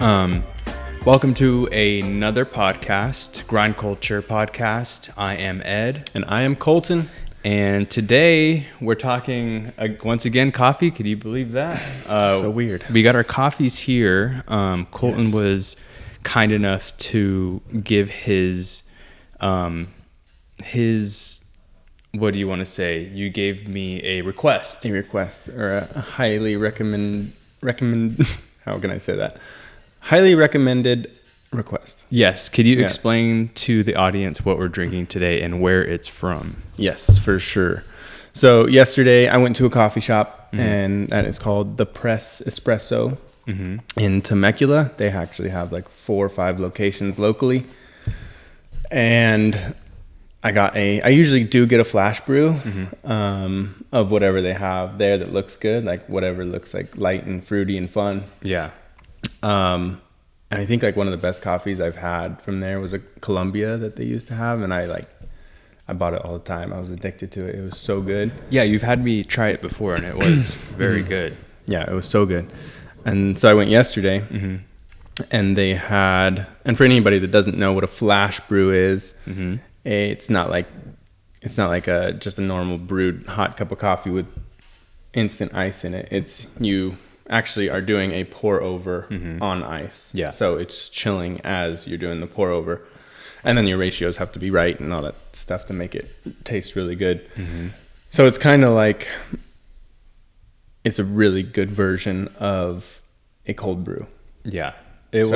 Welcome to another podcast, Grind Culture Podcast. I am Ed. And I am Colton. And today we're talking, once again, coffee. Could you believe that? So weird. We got our coffees here. Colton was kind enough to give his, what do you want to say? You gave me a request. A request or a highly recommend, how can I say that? Highly recommended request. Yes. Could you explain to the audience what we're drinking today and where it's from? Yes, for sure. So yesterday I went to a coffee shop and that is called the Press Espresso in Temecula. They actually have like 4 or 5 locations locally. And I usually do get a flash brew of whatever they have there that looks good, like whatever looks like light and fruity and fun. Yeah. And I think like one of the best coffees I've had from there was a Colombia that they used to have. And I bought it all the time. I was addicted to it. It was so good. Yeah. You've had me try it before and it was very good. Yeah, it was so good. And so I went yesterday and they had, and for anybody that doesn't know what a flash brew is, it's not like just a normal brewed hot cup of coffee with instant ice in it. It's you actually are doing a pour over on ice. Yeah. So it's chilling as you're doing the pour over. And then your ratios have to be right and all that stuff to make it taste really good. So it's kind of like, it's a really good version of a cold brew. Yeah. It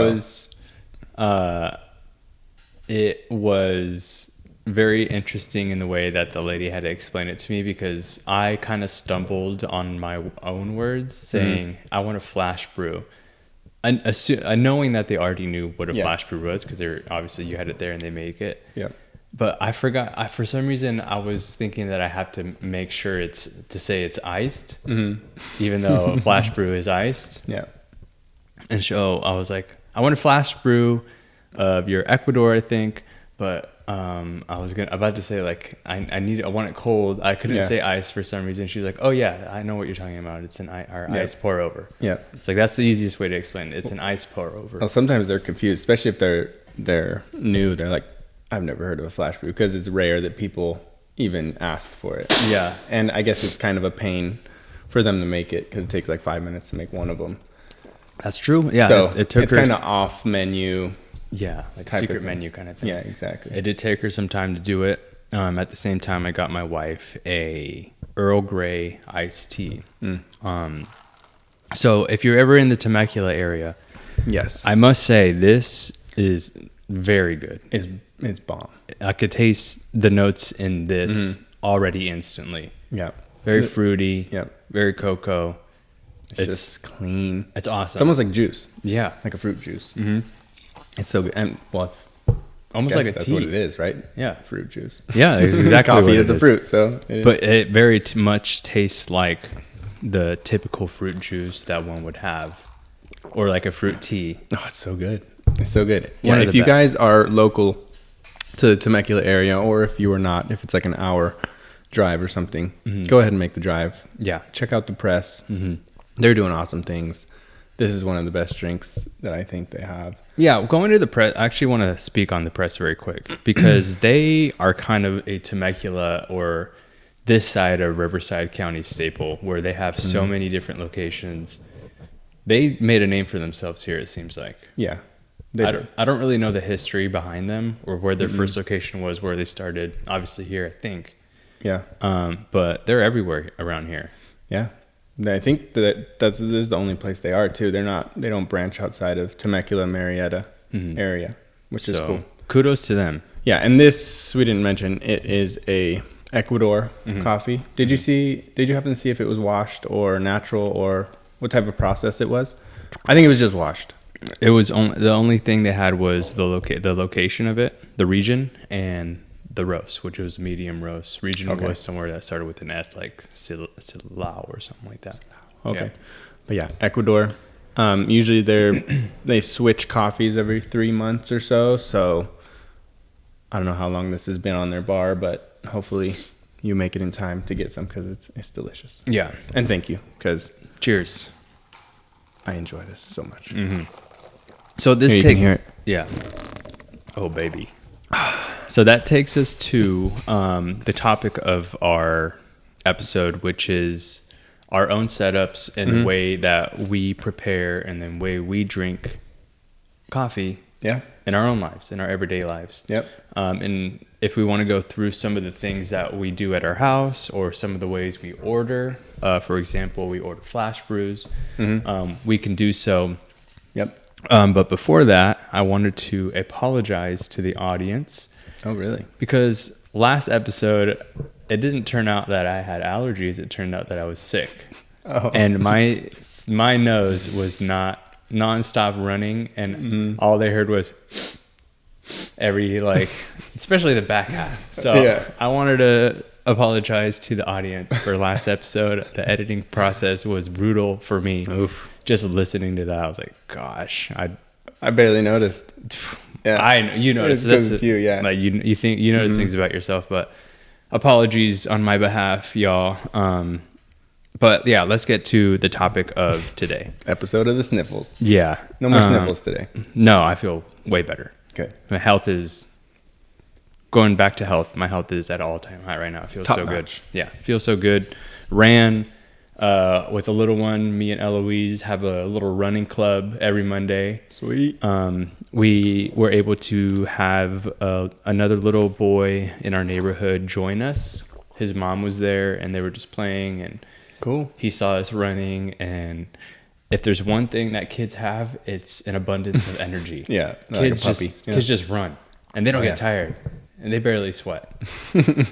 was very interesting in the way that the lady had to explain it to me, because I kind of stumbled on my own words saying, I want a flash brew. And knowing that they already knew what a flash brew was, because obviously you had it there and they make it. Yeah. But I forgot, for some reason, I was thinking that I have to make sure to say it's iced, even though a flash brew is iced. Yeah. And so I was like, I want a flash brew of your Ecuador, I think, but I was about to say like I want it cold. I couldn't say ice for some reason. She's like, oh yeah, I know what you're talking about. It's our ice pour over. Yeah, it's like that's the easiest way to explain it. It's an ice pour over. Well, sometimes they're confused, especially if they're new. They're like, I've never heard of a flash brew, because it's rare that people even ask for it. Yeah, and I guess it's kind of a pain for them to make it, because it takes like 5 minutes to make one of them. That's true. Yeah, so it's kind of off menu. Yeah, like a secret menu kind of thing. Yeah, exactly. It did take her some time to do it. At the same time, I got my wife a Earl Grey iced tea. So if you're ever in the Temecula area, yes, I must say this is very good. It's bomb. I could taste the notes in this already instantly. Yeah, very fruity. Yeah, very cocoa. It's just clean. It's awesome. It's almost like juice. Yeah, like a fruit juice. It's so good. And almost like a that's tea. What it is, right? Yeah, fruit juice. Yeah, it's exactly coffee what it is a fruit, so but it very much tastes like the typical fruit juice that one would have, or like a fruit tea. Oh, it's so good. It's so good. Yeah, if you guys are local to the Temecula area, or if you are not, if it's like an hour drive or something, go ahead and make the drive. Yeah, check out the Press. They're doing awesome things. This is one of the best drinks that I think they have. Yeah, going to the Press, I actually want to speak on the Press very quick, because they are kind of a Temecula or this side of Riverside County staple, where they have so many different locations. They made a name for themselves here, it seems like. Yeah. I don't really know the history behind them, or where their first location was, where they started. Obviously here, I think. Yeah. But they're everywhere around here. Yeah. I think this is the only place they are too. They don't branch outside of Temecula, Marietta area, which is cool. Kudos to them. Yeah, and this we didn't mention. It is a Ecuador coffee. Did you happen to see if it was washed or natural, or what type of process it was? I think it was just washed. It was the only thing they had was the location of it, the region, and the roast, which was medium roast. Regional was somewhere that started with an S, like Silao or something like that. Okay. Yeah. But yeah, Ecuador. Usually they switch coffees every 3 months or so. So I don't know how long this has been on their bar, but hopefully you make it in time to get some, because it's delicious. Yeah. And thank you, because cheers. I enjoy this so much. So this Here, you can hear it. Yeah. Oh, baby. So that takes us to the topic of our episode, which is our own setups and the way that we prepare and the way we drink coffee in our own lives, in our everyday lives. Yep. And if we want to go through some of the things that we do at our house or some of the ways we order, for example, we order flash brews, we can do so. Yep. But before that, I wanted to apologize to the audience. Oh, really? Because last episode, it didn't turn out that I had allergies. It turned out that I was sick. Oh. And my nose was not nonstop running, and all they heard was every, like, especially the back half. So I wanted to apologize to the audience for last episode. The editing process was brutal for me. Oof. Just listening to that, I was like, gosh, I barely noticed. Yeah. You noticed. It's you, yeah. Like you think you notice things about yourself, but apologies on my behalf, y'all. But yeah, let's get to the topic of today. Episode of the sniffles. Yeah. No more sniffles today. No, I feel way better. Okay. My health is going back to health. My health is at all-time high right now. It feels Top so notch. good. Yeah, feels so good. Ran with a little one. Me and Eloise have a little running club every Monday. Sweet. We were able to have another little boy in our neighborhood join us. His mom was there, and they were just playing, and Cool. he saw us running. And if there's one thing that kids have, it's an abundance of energy. Yeah. Kids like a puppy. kids just run, and they don't get tired, and they barely sweat.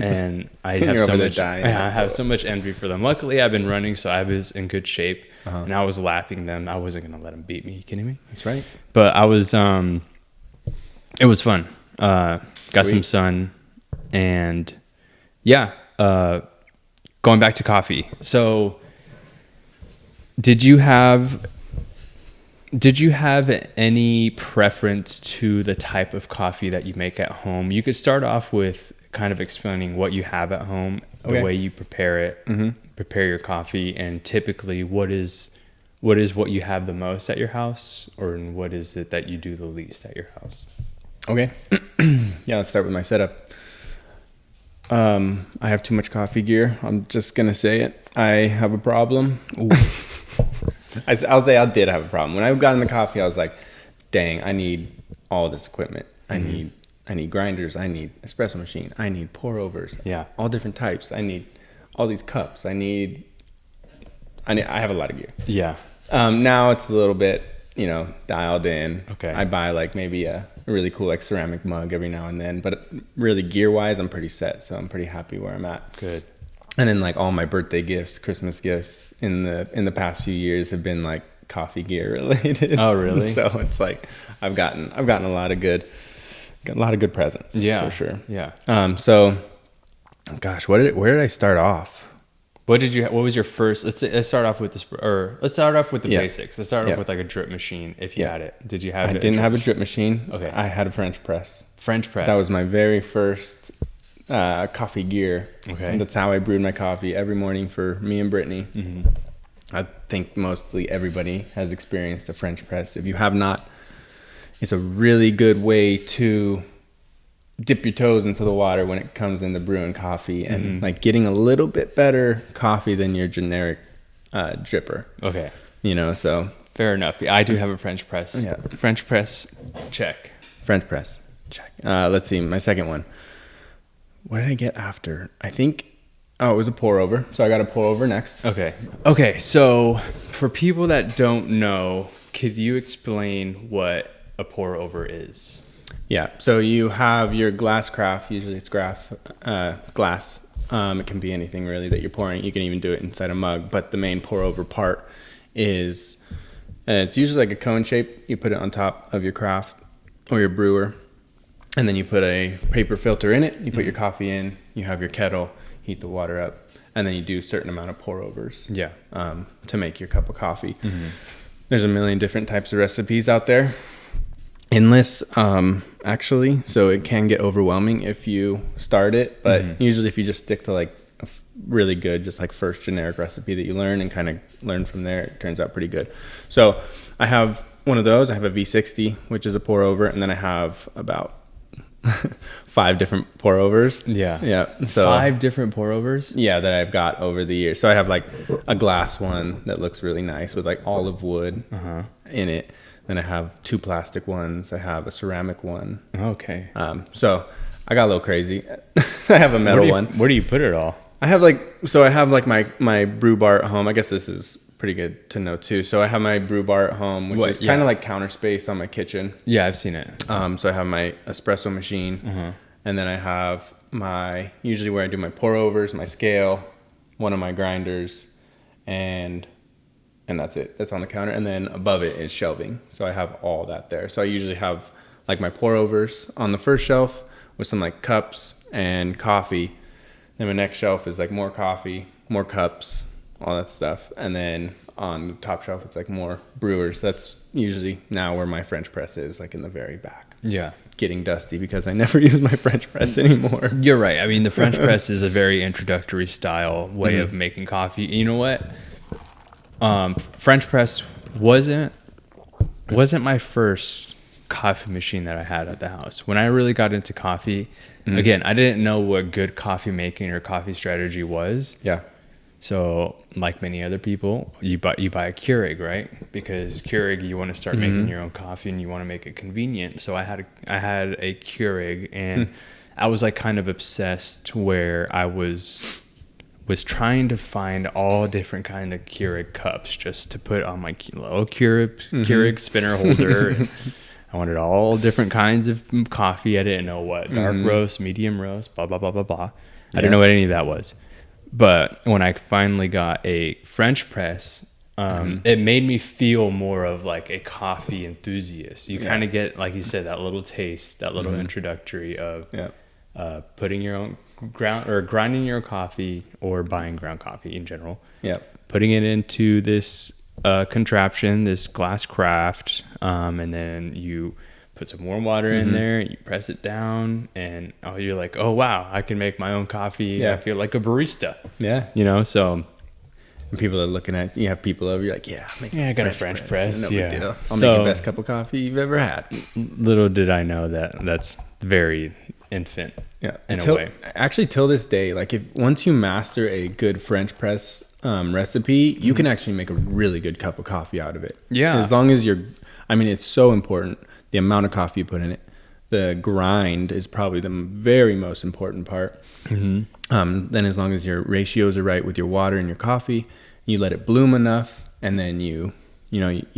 And I have so much. I have so much envy for them. Luckily, I've been running, so I was in good shape, and I was lapping them. I wasn't gonna let them beat me. You kidding me? That's right. But I was. It was fun. Got some sun, and yeah. Going back to coffee. So, did you have any preference to the type of coffee that you make at home? You could start off with kind of explaining what you have at home, the way you prepare it, prepare your coffee, and typically what is what you have the most at your house, or what is it that you do the least at your house? Okay. Yeah, let's start with my setup. I have too much coffee gear. I'm just going to say it. I have a problem. I'll say I did have a problem. When I got into coffee, I was like, dang, I need all this equipment. I need grinders. I need espresso machine. I need pour overs. Yeah. All different types. I need all these cups. I have a lot of gear. Yeah. Now it's a little bit, dialed in. Okay. I buy like maybe a really cool like ceramic mug every now and then, but really gear wise, I'm pretty set. So I'm pretty happy where I'm at. Good. And then like all my birthday gifts, Christmas gifts in the past few years have been like coffee gear related. Oh, really? So it's like I've gotten a lot of good presents. Yeah, for sure. Yeah. So, gosh, where did I start off? What was your first? Let's start off with let's start off with the basics. Let's start off with like a drip machine. If you had it, did you have? I didn't have a drip machine. Okay. I had a French press. French press. That was my very first coffee gear. Okay. That's how I brewed my coffee every morning for me and Brittany. Mm-hmm. I think mostly everybody has experienced a French press. If you have not, it's a really good way to dip your toes into the water when it comes into brewing coffee and like getting a little bit better coffee than your generic dripper. Okay. So. Fair enough. I do have a French press. Yeah. French press, check. French press, check. Let's see, my second one. What did I get after? I think, it was a pour over. So I got a pour over next. Okay. So for people that don't know, could you explain what a pour over is? Yeah, so you have your glass craft. Usually it's glass. It can be anything really that you're pouring. You can even do it inside a mug. But the main pour over part is, it's usually like a cone shape. You put it on top of your craft or your brewer. And then you put a paper filter in it. You put your coffee in. You have your kettle. Heat the water up. And then you do a certain amount of pour overs. Yeah. To make your cup of coffee. There's a million different types of recipes out there. Endless, actually, so it can get overwhelming if you start it, but usually if you just stick to like a really good, just like first generic recipe that you learn and kind of learn from there, it turns out pretty good. So I have one of those. I have a V60, which is a pour over, and then I have about 5 different pour overs. Yeah. So 5 different pour overs. Yeah, that I've got over the years. So I have like a glass one that looks really nice with like olive wood in it. Then I have 2 plastic ones. I have a ceramic one. Okay. So I got a little crazy. I have a metal one. Where do you put it all? I have like my brew bar at home. I guess this is pretty good to know too. So I have my brew bar at home, which is kind of like counter space on my kitchen. Yeah, I've seen it. So I have my espresso machine, and then I have usually where I do my pour overs, my scale, one of my grinders, and that's it. That's on the counter, and then above it is shelving. So I have all that there. So I usually have like my pour overs on the first shelf with some like cups and coffee. Then my next shelf is like more coffee, more cups, all that stuff. And then on the top shelf, it's like more brewers. That's usually now where my French press is, like in the very back. Yeah. Getting dusty because I never use my French press anymore. You're right. I mean, the French press is a very introductory style way of making coffee. You know what? French press wasn't my first coffee machine that I had at the house. When I really got into coffee, again, I didn't know what good coffee making or coffee strategy was. Yeah. So, like many other people, you buy a Keurig, right? Because Keurig, you want to start making your own coffee and you want to make it convenient. So I had a Keurig, and I was like kind of obsessed where I was trying to find all different kind of Keurig cups just to put on my little Keurig spinner holder. I wanted all different kinds of coffee. I didn't know what dark roast, medium roast, blah, blah, blah, blah, blah. I didn't know what any of that was. But when I finally got a French press, it made me feel more of like a coffee enthusiast. You kind of get, like you said, that little taste, that little introductory of putting your own grinding your own coffee or buying ground coffee in general. Yeah. Putting it into this contraption, this glass craft, and then you put some warm water in there, you press it down, and you're like, oh wow, I can make my own coffee. I feel like a barista. Yeah. You know, so and people are looking at you, have people over, you're like, I got a French press. No big deal. I'll make the best cup of coffee you've ever had. Little did I know that's very infant. Yeah. In a way. Actually, till this day, like once you master a good French press recipe, you can actually make a really good cup of coffee out of it. Yeah. As long as it's so important, the amount of coffee you put in it. The grind is probably the very most important part. Then as long as your ratios are right with your water and your coffee, you let it bloom enough, and then you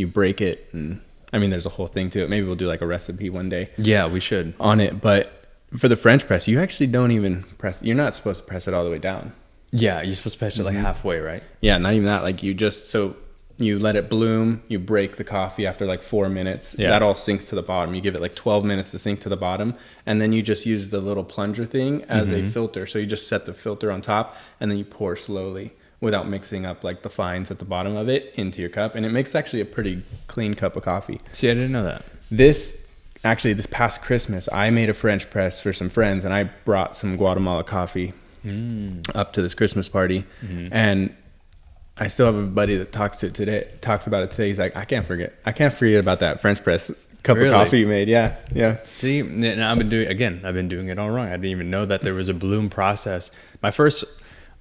break it. And I mean, there's a whole thing to it. Maybe we'll do like a recipe one day. Yeah, we should. On it. But for the French press, you actually don't even press. You're not supposed to press it all the way down. Yeah, you're supposed to press it like halfway, right? Yeah, not even that. Like you let it bloom, you break the coffee after like 4 minutes. Yeah. That all sinks to the bottom. You give it like 12 minutes to sink to the bottom. And then you just use the little plunger thing as a filter. So you just set the filter on top and then you pour slowly without mixing up like the fines at the bottom of it into your cup. And it makes actually a pretty clean cup of coffee. See, I didn't know that. This past Christmas, I made a French press for some friends and I brought some Guatemala coffee up to this Christmas party. And I still have a buddy that talks about it today. He's like, I can't forget about that French press cup of coffee you made. Yeah. Yeah. See, and I've been doing it all wrong. I didn't even know that there was a bloom process. My first,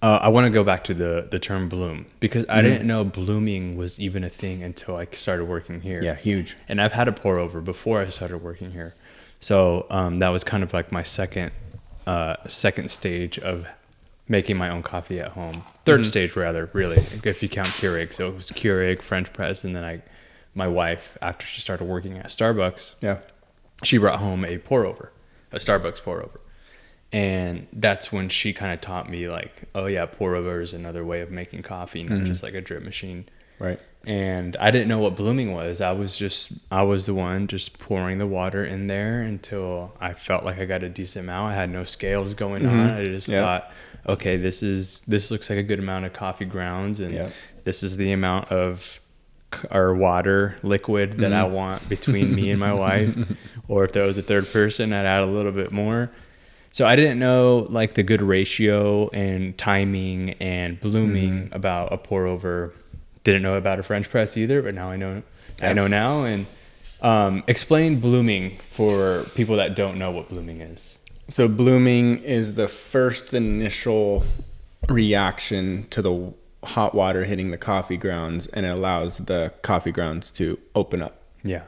I want to go back to the term bloom because I didn't know blooming was even a thing until I started working here. Yeah. Huge. And I've had a pour over before I started working here. So, that was kind of like my second stage of making my own coffee at home. Third stage, rather, really, if you count Keurig. So it was Keurig, French press, and then my wife, after she started working at Starbucks, she brought home a Starbucks pour over. And that's when she kind of taught me like, oh yeah, pour over is another way of making coffee, not just like a drip machine. Right. And I didn't know what blooming was. I was the one just pouring the water in there until I felt like I got a decent amount. I had no scales going on. I just thought, okay, this looks like a good amount of coffee grounds, and this is the amount of our water liquid that I want between me and my wife. Or if there was a third person, I'd add a little bit more. So I didn't know like the good ratio and timing and blooming about a pour over. Didn't know about a French press either, but now I know. I know now, and Explain blooming for people that don't know what blooming is. So blooming is the first initial reaction to the hot water hitting the coffee grounds, and it allows the coffee grounds to open up. Yeah.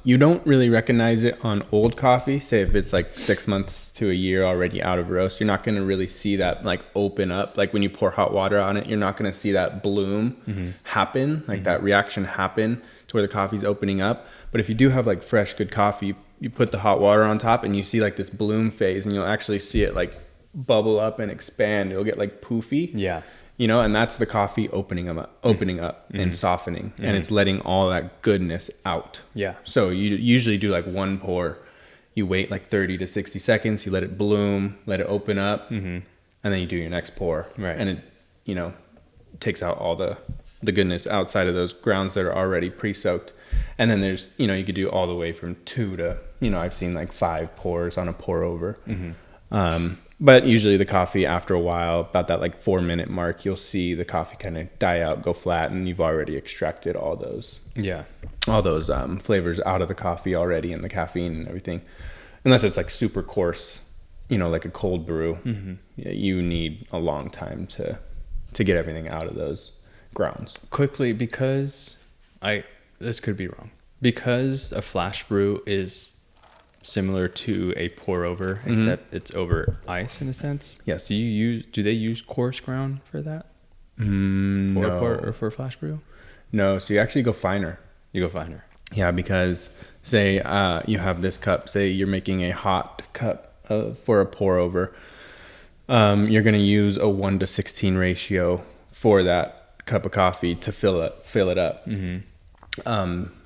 You don't really recognize it on old coffee. Say if it's like 6 months to a year already out of roast, you're not going to really see that like open up. Like when you pour hot water on it, you're not going to see that bloom happen, like that reaction happen to where the coffee's opening up. But if you do have like fresh, good coffee, you put the hot water on top and you see like this bloom phase, and you'll actually see it like bubble up and expand. It'll get like poofy. Yeah. You know, and that's the coffee opening up and softening, and it's letting all that goodness out. Yeah. So you usually do like one pour. You wait like 30 to 60 seconds. You let it bloom, let it open up, and then you do your next pour. Right. And it, you know, takes out all the goodness outside of those grounds that are already pre-soaked. And then there's, you know, you could do all the way from 2 to, you know, I've seen like 5 pours on a pour over. But usually the coffee, after a while, about that like 4-minute mark, you'll see the coffee kind of die out, go flat, and you've already extracted all those flavors out of the coffee already, and the caffeine and everything. Unless it's like super coarse, you know, like a cold brew, you need a long time to get everything out of those grounds. Quickly, because this could be wrong. Because a flash brew is similar to a pour over, except it's over ice in a sense. Yes. Do they use coarse ground for that? No. For a pour or for a flash brew? No. So you actually go finer. You go finer. Yeah, because say you have this cup. Say you're making a hot cup for a pour over. You're going to use a 1:16 ratio for that cup of coffee to fill it up.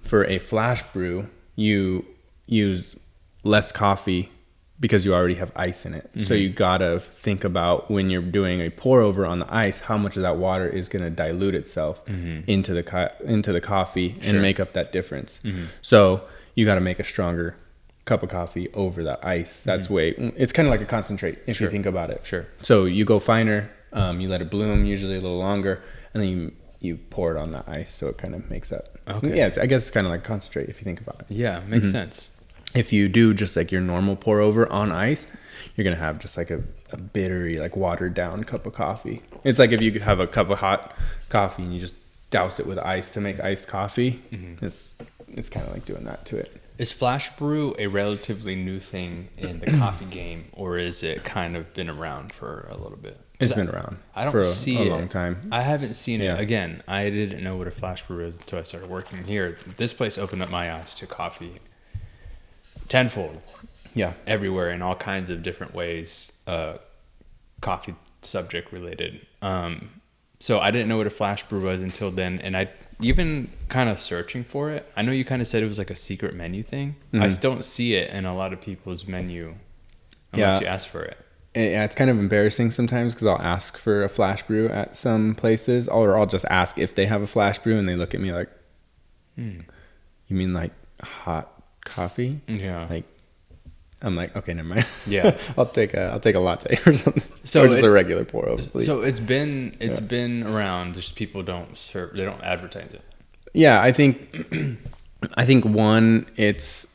For a flash brew, you use less coffee because you already have ice in it. So you gotta think about, when you're doing a pour over on the ice, how much of that water is going to dilute itself into the coffee and make up that difference. So you got to make a stronger cup of coffee over that ice. That's it's kind of like a concentrate if you think about it. Sure. So you go finer, you let it bloom, usually a little longer, and then you pour it on the ice, so it kind of makes that. Okay. Yeah, I guess it's kind of like concentrate if you think about it. Yeah, makes sense. If you do just like your normal pour over on ice, you're going to have just like a bittery, like watered down cup of coffee. It's like if you have a cup of hot coffee and you just douse it with ice to make iced coffee. It's kind of like doing that to it. Is flash brew a relatively new thing in the coffee game, or is it kind of been around for a little bit? It's been around. I don't see it. A long time. I haven't seen it. Again, I didn't know what a flash brew is until I started working here. This place opened up my eyes to coffee tenfold. Yeah. Everywhere in all kinds of different ways, coffee subject related. So I didn't know what a flash brew was until then, and I even kind of searching for it. I know you kind of said it was like a secret menu thing. I still don't see it in a lot of people's menu unless you ask for it. Yeah, it's kind of embarrassing sometimes because I'll ask for a flash brew at some places, or I'll just ask if they have a flash brew, and they look at me like, "You mean like hot coffee?" Yeah. Like, I'm like, okay, never mind. Yeah. I'll take a latte or something. So or just a regular pour over, please. So it's been around. Just people don't advertise it. Yeah, I think one, it's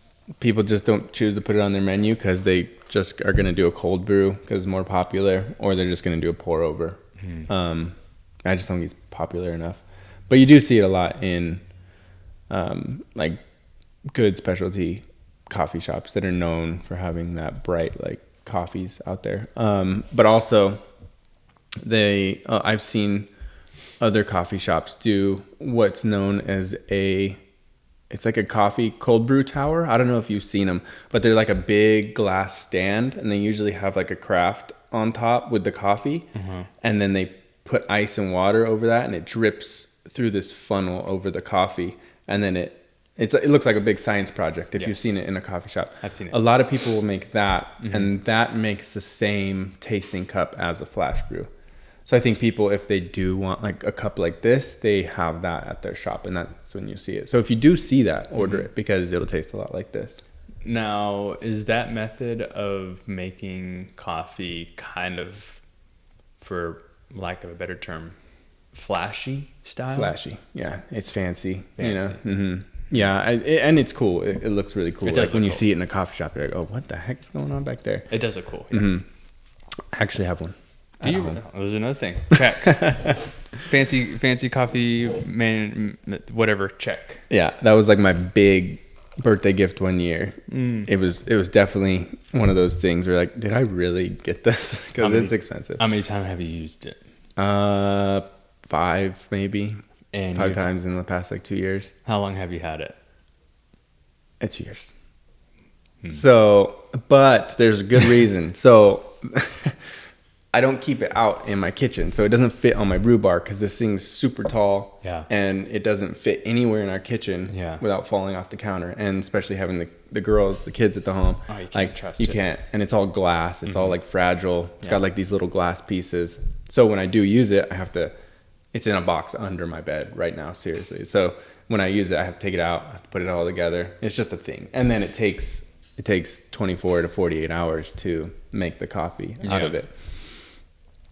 people just don't choose to put it on their menu because they just are going to do a cold brew because it's more popular, or they're just going to do a pour over. I just don't think it's popular enough. But you do see it a lot in like good specialty coffee shops that are known for having that bright like coffees out there. But also I've seen other coffee shops do what's known as it's like a coffee cold brew tower. I don't know if you've seen them, but they're like a big glass stand, and they usually have like a craft on top with the coffee, and then they put ice and water over that, and it drips through this funnel over the coffee, and then it looks like a big science project if you've seen it in a coffee shop. I've seen it. A lot of people will make that, and that makes the same tasting cup as a flash brew. So I think people, if they do want like a cup like this, they have that at their shop, and that's when you see it. So if you do see that, order it, because it'll taste a lot like this. Now, is that method of making coffee kind of, for lack of a better term, flashy style? Flashy, yeah. It's fancy. You know? Yeah, and it's cool. It looks really cool. It does like when you cool. see it in a coffee shop, you're like, oh, what the heck is going on back there? It does look cool. Yeah. Mm-hmm. I actually have one. Do you? There's another thing. Check. fancy coffee, man. Whatever. Check. Yeah, that was like my big birthday gift one year. It was definitely one of those things where like, did I really get this? Because it's expensive. How many times have you used it? 5 maybe. And 5 times in the past like 2 years. How long have you had it? It's years. So, but there's a good reason. So I don't keep it out in my kitchen, so it doesn't fit on my brew bar because this thing's super tall. Yeah. And it doesn't fit anywhere in our kitchen. Yeah. Without falling off the counter, and especially having the girls, the kids at the home. Oh, you can't like trust you it. can't, and it's all glass. It's all like fragile. It's Yeah. got like these little glass pieces. So when I do use it, I have to. It's in a box under my bed right now, seriously. So when I use it, I have to take it out, I have to put it all together. It's just a thing. And then it takes 24 to 48 hours to make the coffee out of it.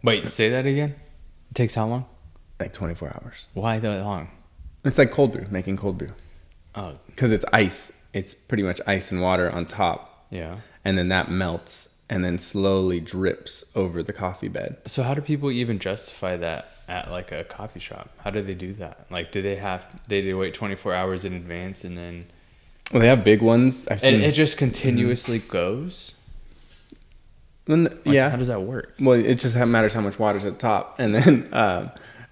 Wait, say that again? It takes how long? Like 24 hours. Why that long? It's like cold brew, making cold brew. Oh, Because it's ice. It's pretty much ice and water on top. yeah. And then that melts and then slowly drips over the coffee bed. So how do people even justify that at like a coffee shop? How do they do that? Like, do they wait 24 hours in advance and then... Well, they have big ones. I've seen. And it just continuously goes? Like, yeah. How does that work? Well, it just matters how much water's at the top, and then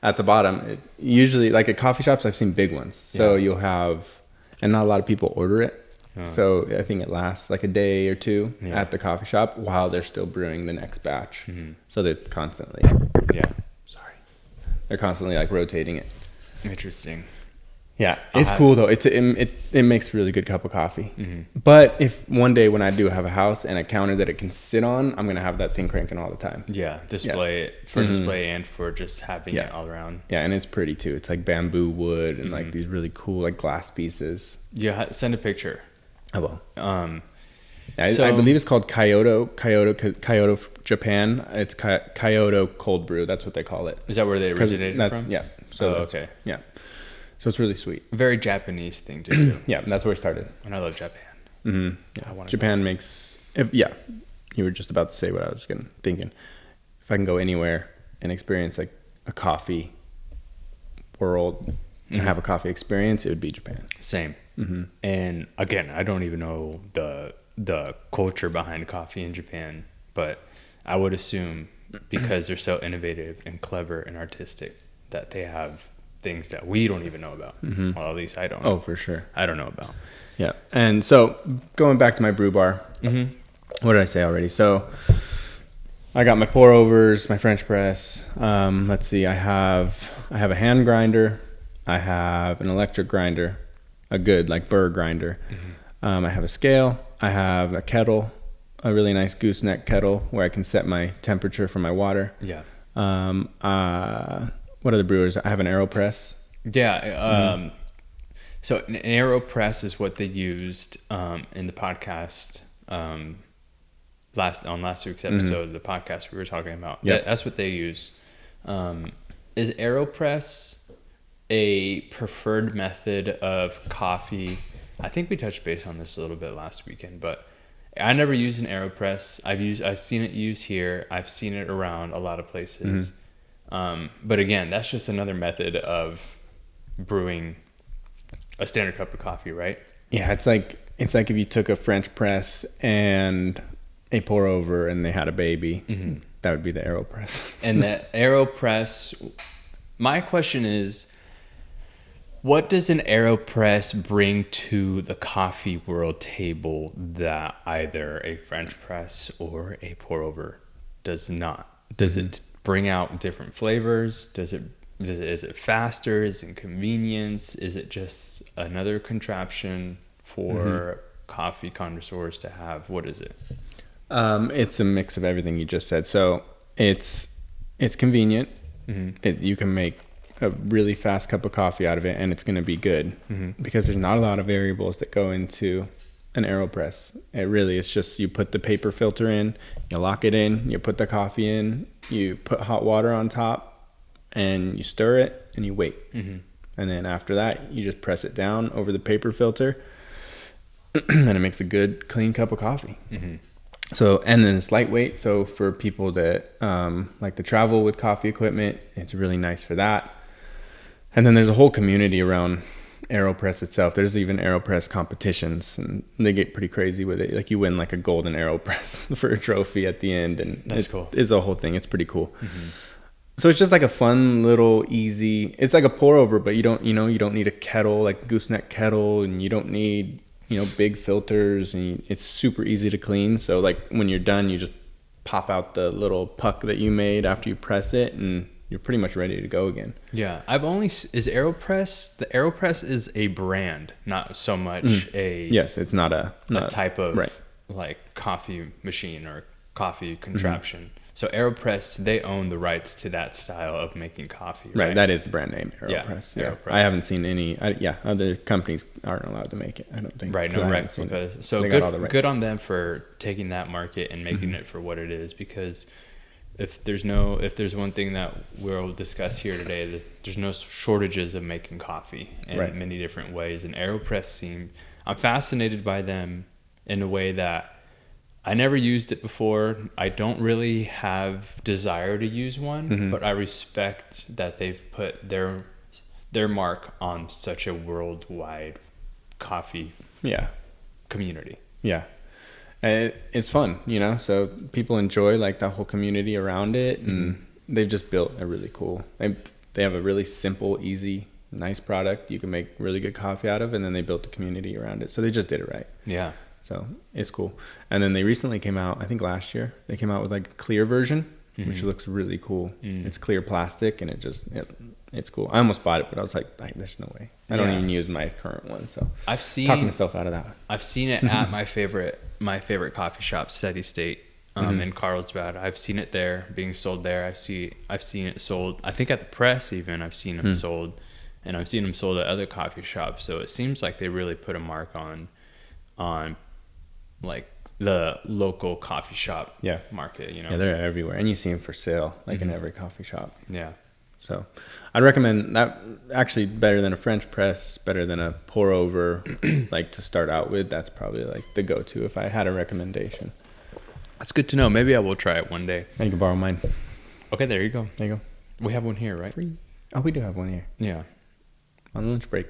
at the bottom. Usually, like at coffee shops, I've seen big ones. So you'll have, and not a lot of people order it. So I think it lasts like a day or two at the coffee shop while they're still brewing the next batch. So they're constantly, they're constantly like rotating it. Interesting. Yeah, it's cool though. It makes a really good cup of coffee. But if one day when I do have a house and a counter that it can sit on, I'm gonna have that thing cranking all the time. Yeah, display it for display and for just having it all around. Yeah, and it's pretty too. It's like bamboo wood and like these really cool like glass pieces. Yeah, send a picture. I will. So, I believe it's called Kyoto, Japan. It's Kyoto cold brew. That's what they call it. Is that where they originated from? Yeah. So okay. Yeah. So it's really sweet. Very Japanese thing to do. Yeah, that's where it started. And I love Japan. Yeah. Japan makes. You were just about to say what I was thinking. If I can go anywhere and experience like a coffee world and have a coffee experience, it would be Japan. Same. And again, I don't even know the culture behind coffee in Japan, but I would assume because they're so innovative and clever and artistic that they have things that we don't even know about. Well, at least I don't know. Oh, for sure. I don't know about. Yeah. And so going back to my brew bar, what did I say already? So I got my pour overs, my French press. Let's see. I have a hand grinder. I have an electric grinder, a good like burr grinder. I have a scale. I have a kettle, a really nice gooseneck kettle where I can set my temperature for my water. Yeah. What are the brewers? I have an AeroPress. Yeah. So an AeroPress is what they used in the podcast last week's episode of the podcast we were talking about. Yep. That's what they use. Is AeroPress a preferred method of coffee? I think we touched base on this a little bit last weekend, but I never used an AeroPress. I've seen it used here. I've seen it around a lot of places. But again, that's just another method of brewing a standard cup of coffee, right? Yeah, it's like if you took a French press and a pour over and they had a baby. That would be the AeroPress. And the AeroPress, my question is, what does an AeroPress bring to the coffee world table that either a French press or a pour over does not? Does it bring out different flavors? Is it faster? Is it convenience? Is it just another contraption for coffee connoisseurs to have? What is it? It's a mix of everything you just said. So it's convenient. You can make a really fast cup of coffee out of it, and it's going to be good because there's not a lot of variables that go into an AeroPress. It's just you put the paper filter in, you lock it in, you put the coffee in, you put hot water on top, and you stir it, and you wait. And then after that, you just press it down over the paper filter and it makes a good clean cup of coffee. Mm-hmm. So, and then it's lightweight. So for people that like to travel with coffee equipment, it's really nice for that. And then there's a whole community around AeroPress itself. There's even AeroPress competitions, and they get pretty crazy with it. Like you win like a golden AeroPress for a trophy at the end, and that's cool. It's a whole thing. It's pretty cool. Mm-hmm. So it's just like a fun little easy. It's like a pour over, but you don't need a kettle like gooseneck kettle, and you don't need big filters, and it's super easy to clean. So like when you're done, you just pop out the little puck that you made after you press it, and you're pretty much ready to go again. Yeah. Is AeroPress, the AeroPress is a brand, not so much Yes, it's not a type of right. like coffee machine or coffee contraption. Mm-hmm. So AeroPress, they own the rights to that style of making coffee, right? That is the brand name, AeroPress. Yeah. AeroPress. I haven't seen any. Other companies aren't allowed to make it. I don't think. Right, no replicas. So good on them for taking that market and making it for what it is. Because if there's one thing that we'll discuss here today, there's no shortages of making coffee in many different ways. And AeroPress I'm fascinated by them in a way that I never used it before. I don't really have desire to use one, but I respect that they've put their mark on such a worldwide coffee community. Yeah. It's fun, so people enjoy like the whole community around it, and they've just built a really cool, they have a really simple, easy, nice product you can make really good coffee out of, and then they built a community around it. So they just did it right. Yeah. So it's cool. And then they recently came out, I think last year, they came out with like a clear version, which looks really cool. It's clear plastic, and it's cool. I almost bought it, but I was like there's no way. I don't even use my current one. So I've talking myself out of that. I've seen it at my favorite coffee shop, Steady State, in Carlsbad. I've seen it there being sold there. I've seen it sold, I think at the press even, I've seen them sold, and I've seen them sold at other coffee shops. So it seems like they really put a mark on like the local coffee shop market, Yeah, they're everywhere, and you see them for sale like in every coffee shop. Yeah. So I'd recommend that. Actually better than a French press, better than a pour over, like to start out with. That's probably like the go-to if I had a recommendation. That's good to know. Maybe I will try it one day. You can borrow mine. Okay, there you go. There you go. We have one here, right? Free. Oh, we do have one here. Yeah. On lunch break.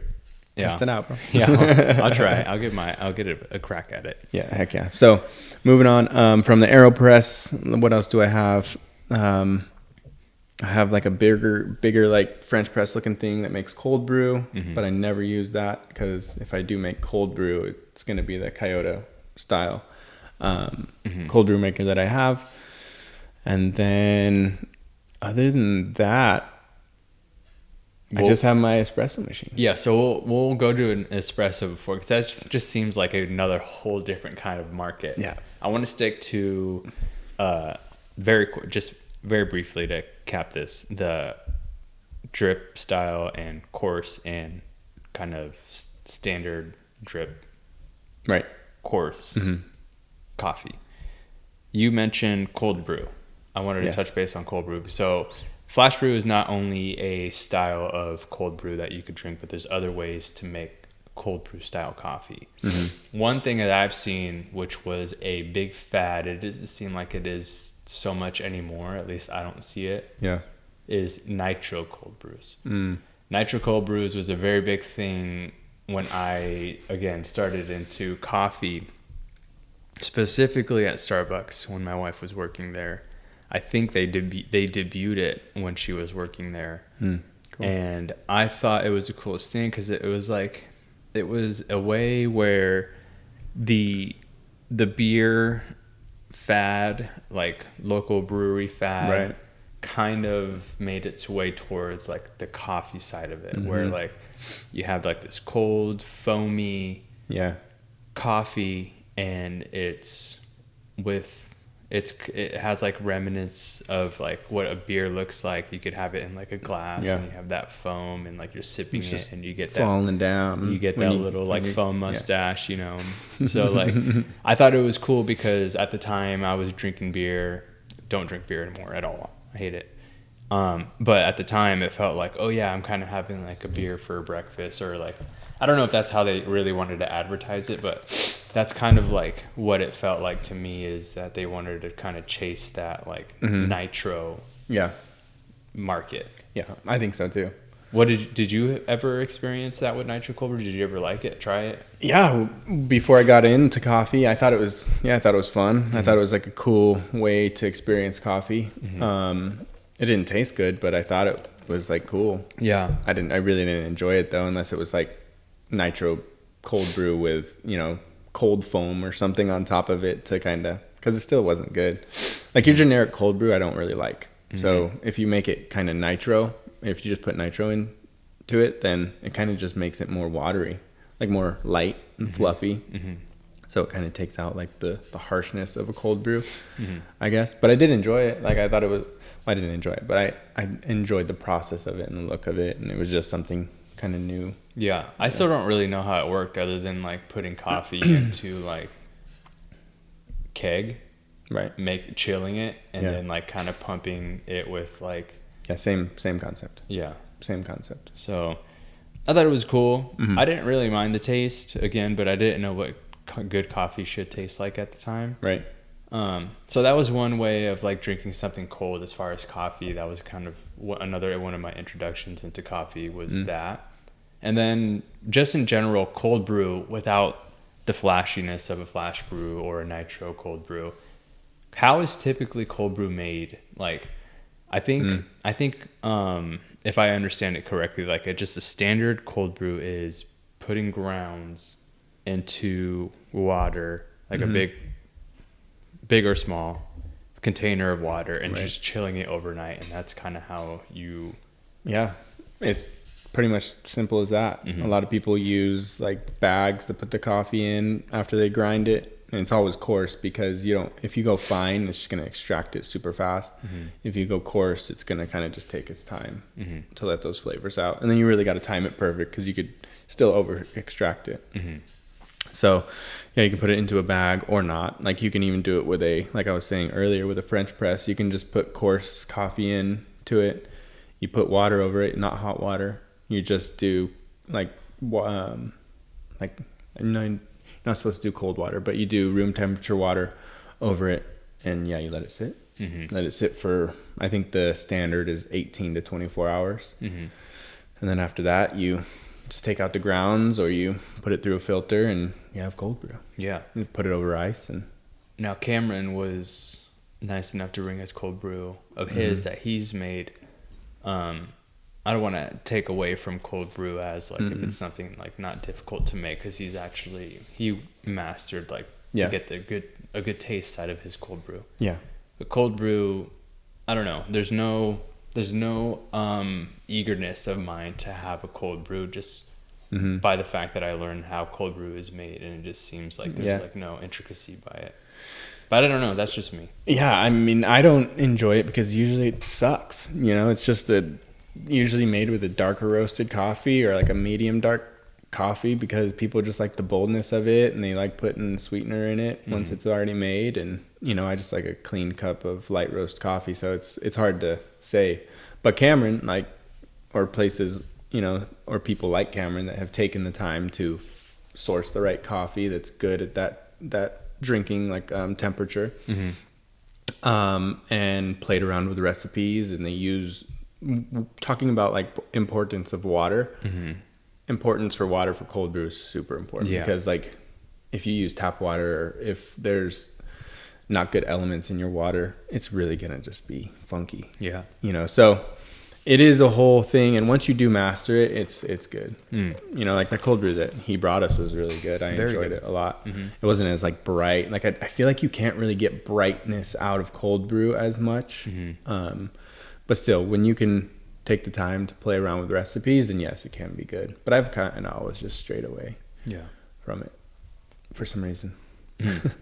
Yeah. Test it out, bro. Yeah, I'll try it. I'll get a crack at it. Yeah, heck yeah. So moving on from the AeroPress, what else do I have? I have like a bigger like French press looking thing that makes cold brew, but I never use that because if I do make cold brew, it's going to be the Kyoto style cold brew maker that I have. And then other than that, I just have my espresso machine. Yeah, so we'll go to an espresso before, because that just seems like another whole different kind of market. Yeah, I want to stick to very briefly to cap this, the drip style and coarse and kind of standard drip, coarse coffee. You mentioned cold brew. I wanted to touch base on cold brew. So flash brew is not only a style of cold brew that you could drink, but there's other ways to make cold brew style coffee. One thing that I've seen, which was a big fad, it doesn't seem like it is so much anymore, at least I don't see it, is nitro cold brews. Nitro cold brews was a very big thing when I, again, started into coffee, specifically at Starbucks when my wife was working there. I think they debuted it when she was working there. Cool. And I thought it was the coolest thing because it was a way where the beer fad, like local brewery fad, kind of made its way towards like the coffee side of it, where like you have like this cold, foamy coffee, and it has like remnants of like what a beer looks like. You could have it in like a glass, and you have that foam, and like you're sipping it, and you get that falling down. You get that little like foam mustache, you know. So like, I thought it was cool because at the time I was drinking beer. Don't drink beer anymore at all. I hate it. But at the time it felt like, oh yeah, I'm kind of having like a beer for breakfast, or like, I don't know if that's how they really wanted to advertise it, but that's kind of like what it felt like to me, is that they wanted to kind of chase that like nitro Yeah. market. Yeah, I think so too. What did you ever experience that with nitro cold brew? Did you ever like it? Try it? Yeah, before I got into coffee, I thought it was fun. I thought it was like a cool way to experience coffee. It didn't taste good, but I thought it was like cool. Yeah. I really didn't enjoy it though, unless it was like nitro cold brew with, cold foam or something on top of it to kind of, because it still wasn't good. Like your generic cold brew, I don't really like. So if you make it kind of nitro, if you just put nitro into it, then it kind of just makes it more watery, like more light and fluffy. So it kind of takes out like the harshness of a cold brew, I guess. But I did enjoy it. Like I thought it was, I didn't enjoy it, but I enjoyed the process of it and the look of it. And it was just something kind of new. Yeah. I still don't really know how it worked, other than like putting coffee into like keg, Right. chilling it, and then like kind of pumping it with like, Yeah. Same concept. yeah. Same concept. So I thought it was cool. I didn't really mind the taste again, but I didn't know what good coffee should taste like at the time. Right. So that was one way of like drinking something cold. As far as coffee, that was kind of another one of my introductions into coffee was that. And then just in general, cold brew without the flashiness of a flash brew or a nitro cold brew. How is typically cold brew made? Like, I think if I understand it correctly, like just a standard cold brew is putting grounds into water, like a big or small container of water, and just chilling it overnight. And that's kind of how you... Yeah. It's pretty much simple as that. A lot of people use like bags to put the coffee in after they grind it. And it's always coarse because if you go fine, it's just going to extract it super fast. If you go coarse, it's going to kind of just take its time to let those flavors out. And then you really got to time it perfect because you could still over extract it. So yeah, you can put it into a bag or not. Like you can even do it with like I was saying earlier, with a French press. You can just put coarse coffee into it. You put water over it, not hot water. You just do like not supposed to do cold water, but you do room temperature water over it, and yeah, you let it sit. Let it sit for, I think the standard is 18 to 24 hours. And then after that, you just take out the grounds, or you put it through a filter, and you have cold brew. Yeah. You put it over ice. And now Cameron was nice enough to bring us cold brew of his that he's made. I don't want to take away from cold brew as like if it's something like not difficult to make, because he mastered like to get a good taste out of his cold brew. Yeah. But cold brew, I don't know. There's no eagerness of mine to have a cold brew just by the fact that I learned how cold brew is made, and it just seems like there's like no intricacy by it. But I don't know. That's just me. Yeah, I mean, I don't enjoy it because usually it sucks. It's just usually made with a darker roasted coffee or like a medium dark coffee, because people just like the boldness of it, and they like putting sweetener in it once it's already made. And I just like a clean cup of light roast coffee, so it's hard to say. But Cameron, or places, or people like Cameron that have taken the time to source the right coffee that's good at that drinking temperature, and played around with recipes, and they use, talking about like importance of water. Importance for water for cold brew is super important, because like if you use tap water, or if there's not good elements in your water, it's really gonna just be funky. So it is a whole thing, and once you do master it, it's good. Like the cold brew that he brought us was really good. I enjoyed it a lot. It wasn't as like bright. Like I feel like you can't really get brightness out of cold brew as much. But still, when you can take the time to play around with recipes, then yes, it can be good. But I've kind of always just strayed away from it for some reason.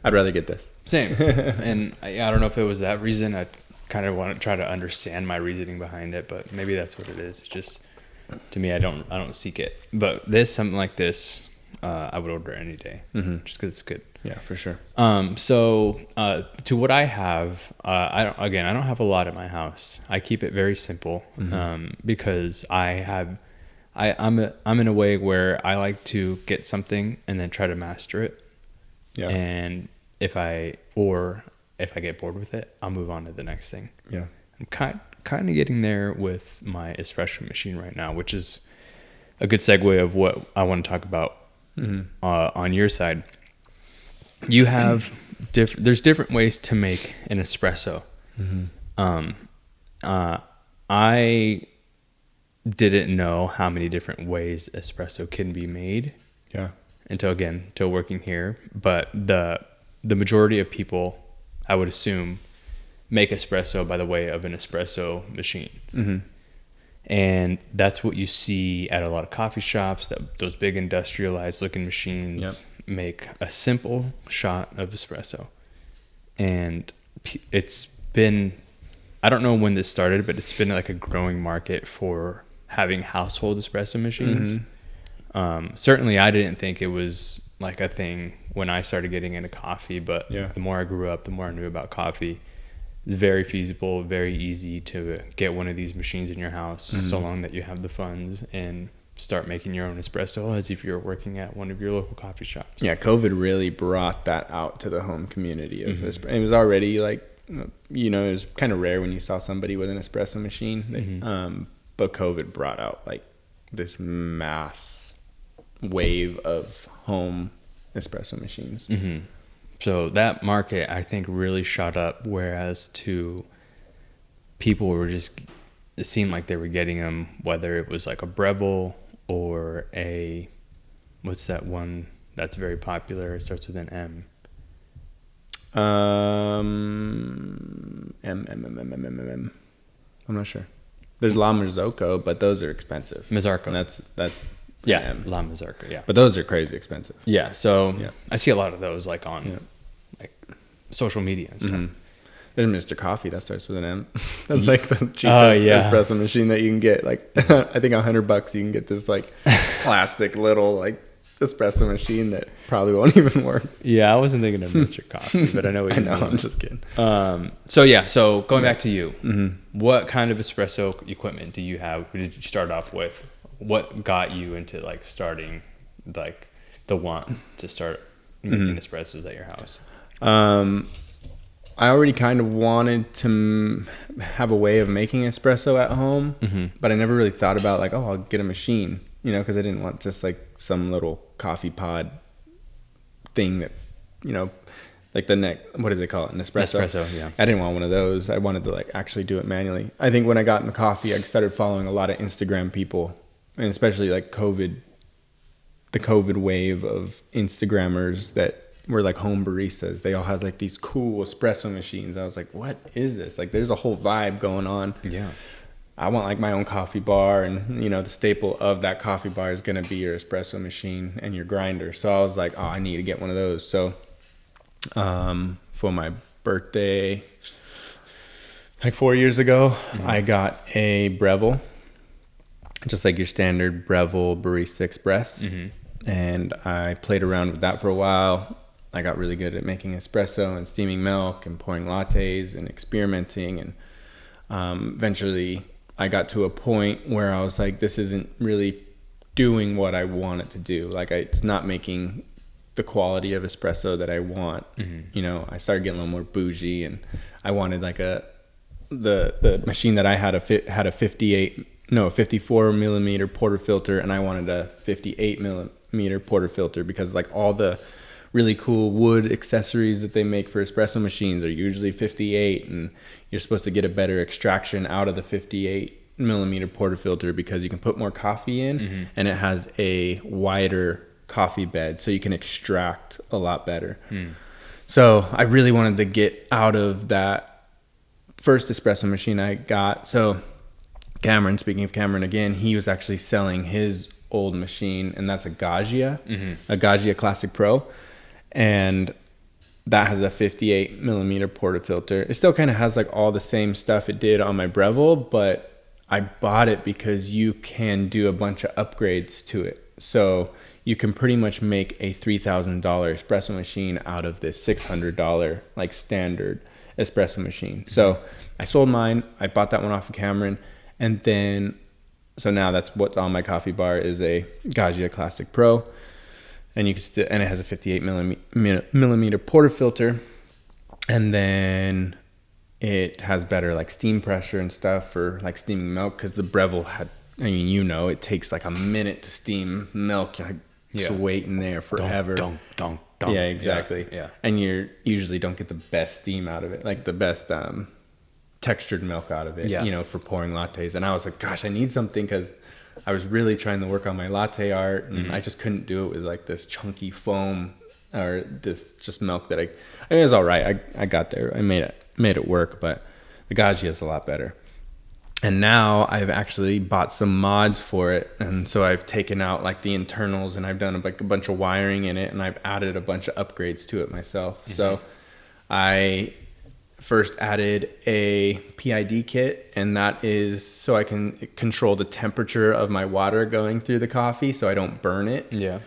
I'd rather get this. Same. And I don't know if it was that reason. I kind of want to try to understand my reasoning behind it, but maybe that's what it is. It's just, to me, I don't seek it. But something like this, I would order any day, just because it's good. Yeah, for sure. So to what I have, I don't have a lot at my house. I keep it very simple, because I'm in a way where I like to get something and then try to master it. Yeah. And if I get bored with it, I'll move on to the next thing. Yeah. I'm kind of getting there with my espresso machine right now, which is a good segue of what I want to talk about on your side. You have there's different ways to make an espresso. I didn't know how many different ways espresso can be made. Yeah. Until working here, but the majority of people, I would assume, make espresso by the way of an espresso machine. And that's what you see at a lot of coffee shops, that those big industrialized looking machines make a simple shot of espresso. And it's been, I don't know when this started, but it's been like a growing market for having household espresso machines. Certainly I didn't think it was like a thing when I started getting into coffee, but the more I grew up, the more I knew about coffee. It's very feasible, very easy to get one of these machines in your house, so long that you have the funds, and start making your own espresso as if you're working at one of your local coffee shops. Yeah, COVID really brought that out to the home community of espresso. It was already like, it was kind of rare when you saw somebody with an espresso machine. But COVID brought out like this mass wave of home espresso machines. So that market, I think, really shot up, whereas people were just, it seemed like they were getting them, whether it was like a Breville or what's that one that's very popular? It starts with an M. I'm not sure. There's La Marzocco, but those are expensive. Mazzarco. And that's La Mazzarco, yeah. But those are crazy expensive. Yeah, so I see a lot of those like on like social media and stuff. There's Mr. Coffee that starts with an M. That's like the cheapest espresso machine that you can get. Like I think $100 you can get this like plastic little like espresso machine that probably won't even work. Yeah, I wasn't thinking of Mr. Coffee, but I know what you mean. I'm just kidding. So going back to you, what kind of espresso equipment do you have? What did you start off with? What got you into like starting like the want to start making espressos at your house? I already kind of wanted to have a way of making espresso at home, but I never really thought about like, I'll get a machine, because I didn't want just like some little coffee pod thing that, like what do they call it? An espresso. Espresso, yeah. I didn't want one of those. I wanted to like actually do it manually. I think when I got into coffee, I started following a lot of Instagram people, and especially like the COVID wave of Instagrammers that were like home baristas. They all had like these cool espresso machines. I was like, what is this? Like there's a whole vibe going on. Yeah. I want like my own coffee bar, and the staple of that coffee bar is going to be your espresso machine and your grinder. So I was like, I need to get one of those. So for my birthday, like 4 years ago, I got a Breville, just like your standard Breville Barista Express. And I played around with that for a while. I got really good at making espresso and steaming milk and pouring lattes and experimenting. And eventually I got to a point where I was like, this isn't really doing what I want it to do. Like it's not making the quality of espresso that I want. I started getting a little more bougie, and I wanted like the machine that I had had a 54 millimeter portafilter, and I wanted a 58 millimeter portafilter because like all the really cool wood accessories that they make for espresso machines are usually 58, and you're supposed to get a better extraction out of the 58 millimeter portafilter because you can put more coffee in, and it has a wider coffee bed, so you can extract a lot better. So I really wanted to get out of that first espresso machine I got. So Cameron, speaking of Cameron again, he was actually selling his old machine, and that's a Gaggia, a Gaggia Classic Pro. And that has a 58 millimeter portafilter. It still kind of has like all the same stuff it did on my Breville, but I bought it because you can do a bunch of upgrades to it. So you can pretty much make a $3,000 espresso machine out of this $600 like standard espresso machine. So I sold mine. I bought that one off of Cameron, and then so now that's what's on my coffee bar is a Gaggia Classic Pro, and you can and it has a 58 millimeter portafilter, and then it has better like steam pressure and stuff for like steaming milk, because the Breville had, I mean, you know, it takes like a minute to steam milk. You're like just waiting there forever. Don't. Yeah, exactly. Yeah. And you usually don't get the best steam out of it, like the best textured milk out of it, you know, for pouring lattes. And I was like, gosh, I need something, because I was really trying to work on my latte art, and I just couldn't do it with like this chunky foam or this just milk that I mean, it was all right. I got there. I made it work, but the Gaggia is a lot better. And now I've actually bought some mods for it, and so I've taken out like the internals, and I've done like a bunch of wiring in it, and I've added a bunch of upgrades to it myself. So I first added a PID kit, and that is so I can control the temperature of my water going through the coffee so I don't burn it. Yeah.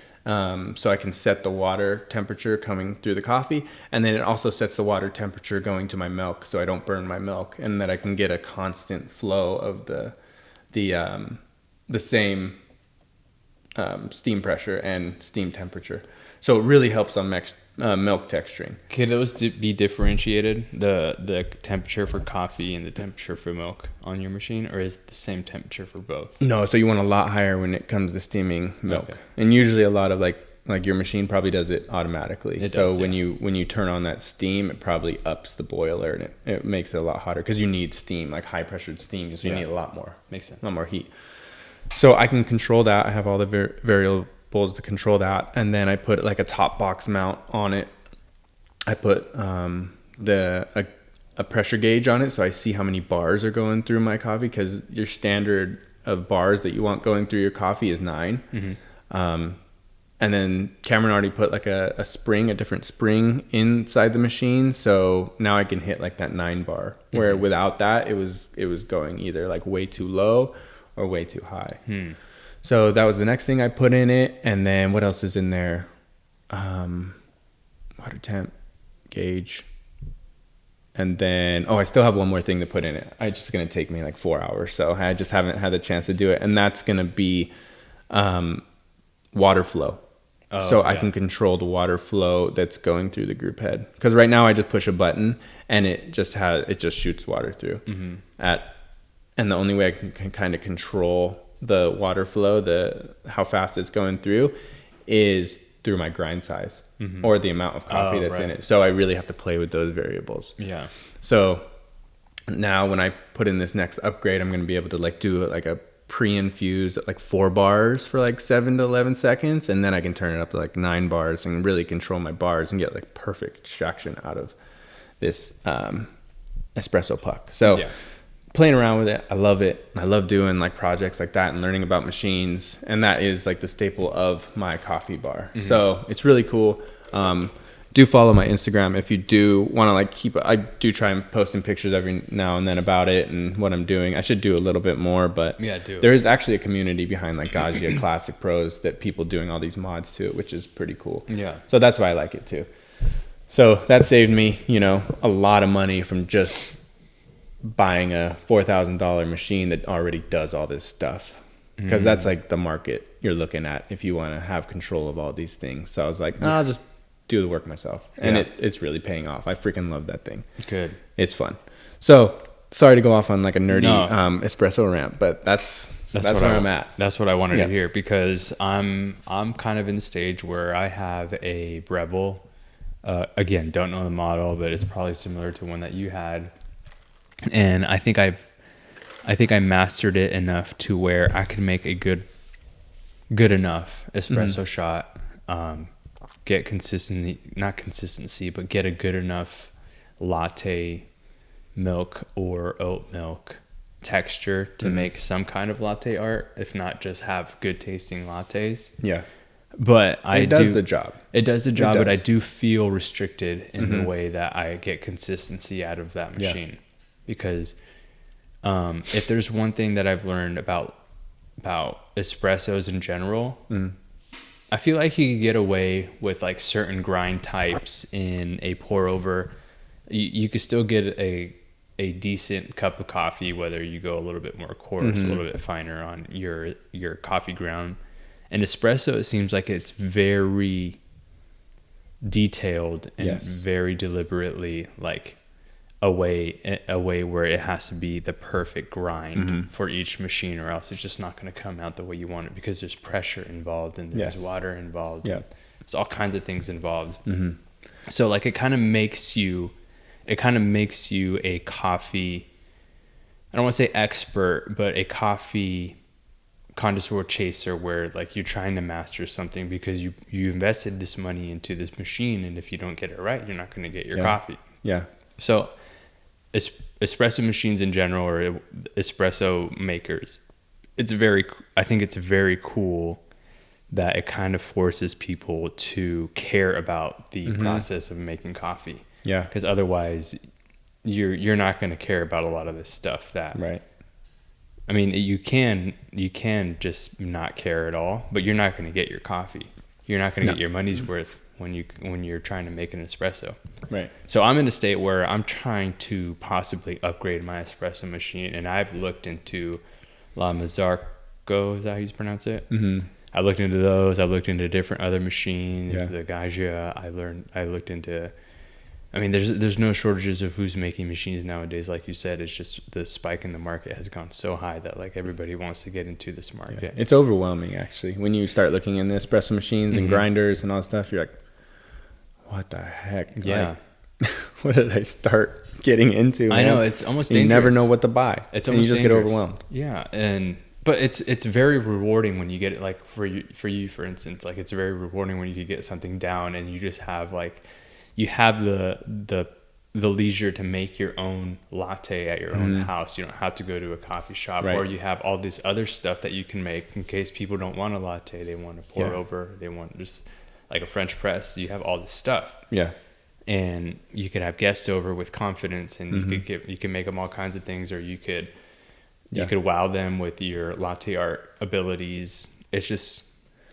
So I can set the water temperature coming through the coffee, and then it also sets the water temperature going to my milk so I don't burn my milk, and that I can get a constant flow of the same steam pressure and steam temperature. So it really helps on milk texturing. Can those be differentiated, the temperature for coffee and the temperature for milk on your machine, or is it the same temperature for both? No, so you want a lot higher when it comes to steaming milk. Okay. And usually a lot of like your machine probably does it automatically. When you turn on that steam, it probably ups the boiler, and it makes it a lot hotter, because you need steam, like high pressured steam, so you need a lot more. Makes sense. A lot more heat. So I can control that. I have all the variables to control that, and then I put like a top box mount on it. I put a pressure gauge on it, so I see how many bars are going through my coffee, because your standard of bars that you want going through your coffee is 9. Mm-hmm. And then Cameron already put like a different spring inside the machine, so now I can hit like that 9 bar. Mm-hmm. Where without that, it was going either like way too low or way too high. So that was the next thing I put in it. And then what else is in there? Water temp gauge. And then, I still have one more thing to put in it. It's just going to take me like 4 hours. So I just haven't had the chance to do it. And that's going to be water flow. I can control the water flow that's going through the group head. Because right now I just push a button and it just shoots water through. Mm-hmm. And the only way I can kind of control the water flow, how fast it's going through, is through my grind size, mm-hmm. or the amount of coffee that's in it. So I really have to play with those variables. Yeah. So now when I put in this next upgrade, I'm going to be able to like do like a pre-infuse at like 4 bars for like 7 to 11 seconds. And then I can turn it up to like 9 bars and really control my bars and get like perfect extraction out of this espresso puck. So playing around with it, I love it. I love doing like projects like that and learning about machines, and that is like the staple of my coffee bar. Mm-hmm. So it's really cool. Do follow my Instagram if you do want to like I do try and posting pictures every now and then about it and what I'm doing. I should do a little bit more, but there is actually a community behind like Gaggia Classic Pros, that people doing all these mods to it, which is pretty cool. Yeah. So that's why I like it too. So that saved me, a lot of money from just buying a $4,000 machine that already does all this stuff, because that's like the market you're looking at if you want to have control of all these things. So I was like, I'll just do the work myself, and it's really paying off. I freaking love that thing. Good. It's fun. So sorry to go off on like a nerdy espresso rant, but that's where I'm at. That's what I wanted to hear, because I'm kind of in the stage where I have a Breville. Again, don't know the model, but it's probably similar to one that you had. And I think I mastered it enough to where I can make a good enough espresso shot, get not consistency, but get a good enough latte milk or oat milk texture to make some kind of latte art, if not just have good tasting lattes. Yeah. But it does the job. It does the job, but I do feel restricted in the way that I get consistency out of that machine. Yeah. Because if there's one thing that I've learned about espressos in general, I feel like you could get away with like certain grind types in a pour over. You could still get a decent cup of coffee, whether you go a little bit more coarse, a little bit finer on your coffee ground. And espresso, it seems like it's very detailed and very deliberately like a way where it has to be the perfect grind for each machine, or else it's just not going to come out the way you want it, because there's pressure involved and there's water involved. Yeah, there's all kinds of things involved. So like it kind of makes you a coffee, I don't want to say expert, but a coffee connoisseur chaser, where like you're trying to master something because you invested this money into this machine, and if you don't get it right, you're not going to get your coffee. So espresso machines in general, or espresso makers, I think it's very cool that it kind of forces people to care about the process of making coffee. Because otherwise you're not going to care about a lot of this stuff I mean, you can just not care at all, but you're not going to get your coffee. You're not going to get your money's worth when you're trying to make an espresso. Right. So I'm in a state where I'm trying to possibly upgrade my espresso machine, and I've looked into La Mazzarco, is that how you pronounce it? I looked into those. I looked into different other machines, the Gaggia. I looked into, I mean, there's no shortages of who's making machines nowadays. Like you said, it's just the spike in the market has gone so high that like everybody wants to get into this market. Yeah. It's overwhelming, actually. When you start looking in the espresso machines and grinders and all that stuff, you're like, what the heck? Yeah. Like, what did I start getting into? Man? I know, it's almost dangerous. You never know what to buy. It's almost you just dangerous. get overwhelmed. Yeah, but it's very rewarding when you get it. Like for you, for instance, like it's very rewarding when you could get something down and you just have like, you have the leisure to make your own latte at your own house. You don't have to go to a coffee shop, or you have all this other stuff that you can make in case people don't want a latte. They want to pour over. They want just like a French press. You have all this stuff. Yeah. And you could have guests over with confidence, and you can make them all kinds of things, or you could wow them with your latte art abilities. It's just,